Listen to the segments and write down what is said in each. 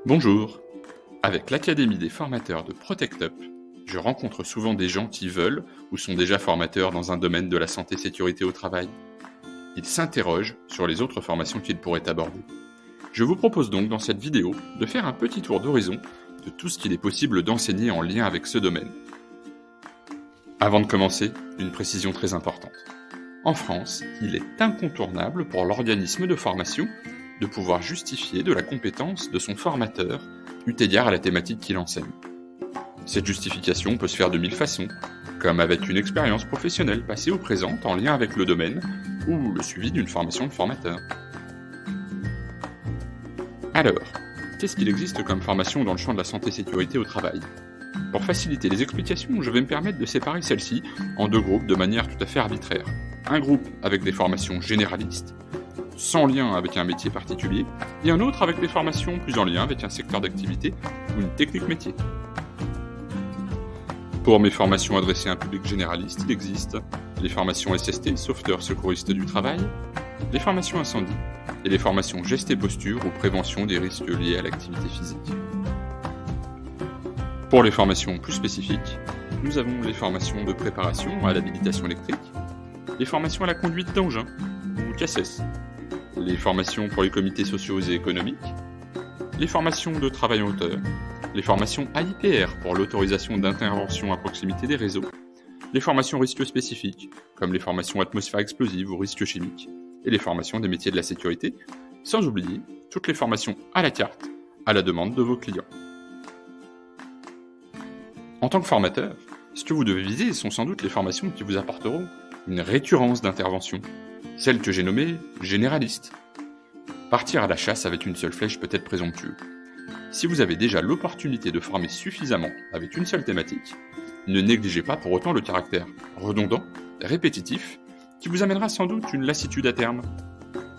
Bonjour. Avec l'Académie des formateurs de ProtectUp, je rencontre souvent des gens qui veulent ou sont déjà formateurs dans un domaine de la santé-sécurité au travail. Ils s'interrogent sur les autres formations qu'ils pourraient aborder. Je vous propose donc dans cette vidéo de faire un petit tour d'horizon de tout ce qu'il est possible d'enseigner en lien avec ce domaine. Avant de commencer, une précision très importante. En France, il est incontournable pour l'organisme de formation de pouvoir justifier de la compétence de son formateur, eu égard à la thématique qu'il enseigne. Cette justification peut se faire de mille façons, comme avec une expérience professionnelle passée ou présente en lien avec le domaine, ou le suivi d'une formation de formateur. Alors, qu'est-ce qu'il existe comme formation dans le champ de la santé-sécurité au travail ? Pour faciliter les explications, je vais me permettre de séparer celles-ci en deux groupes de manière tout à fait arbitraire. Un groupe avec des formations généralistes, sans lien avec un métier particulier, et un autre avec des formations plus en lien avec un secteur d'activité ou une technique métier. Pour mes formations adressées à un public généraliste, il existe les formations SST, sauveteur secouriste du travail, les formations incendie, et les formations gestes et posture ou prévention des risques liés à l'activité physique. Pour les formations plus spécifiques, nous avons les formations de préparation à l'habilitation électrique, les formations à la conduite d'engin, ou CACES, les formations pour les comités sociaux et économiques, les formations de travail en hauteur, les formations AIPR pour l'autorisation d'intervention à proximité des réseaux, les formations risques spécifiques, comme les formations atmosphère explosive ou risques chimiques, et les formations des métiers de la sécurité, sans oublier toutes les formations à la carte, à la demande de vos clients. En tant que formateur, ce que vous devez viser sont sans doute les formations qui vous apporteront une récurrence d'intervention, celle que j'ai nommée généraliste. Partir à la chasse avec une seule flèche peut être présomptueux. Si vous avez déjà l'opportunité de former suffisamment avec une seule thématique, ne négligez pas pour autant le caractère redondant, répétitif, qui vous amènera sans doute une lassitude à terme.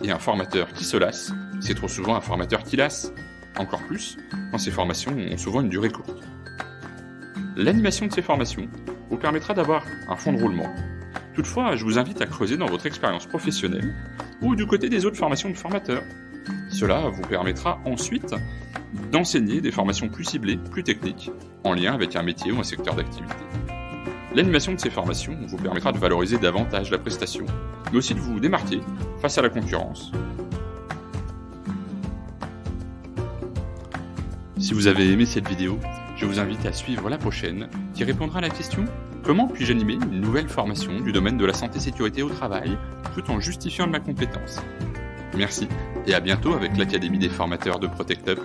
Et un formateur qui se lasse, c'est trop souvent un formateur qui lasse, encore plus quand ces formations ont souvent une durée courte. L'animation de ces formations vous permettra d'avoir un fond de roulement. Toutefois, je vous invite à creuser dans votre expérience professionnelle ou du côté des autres formations de formateurs. Cela vous permettra ensuite d'enseigner des formations plus ciblées, plus techniques, en lien avec un métier ou un secteur d'activité. L'animation de ces formations vous permettra de valoriser davantage la prestation, mais aussi de vous démarquer face à la concurrence. Si vous avez aimé cette vidéo, je vous invite à suivre la prochaine, qui répondra à la question « Comment puis-je animer une nouvelle formation du domaine de la santé-sécurité au travail, tout en justifiant de ma compétence ?» Merci, et à bientôt avec l'Académie des formateurs de ProtectUp.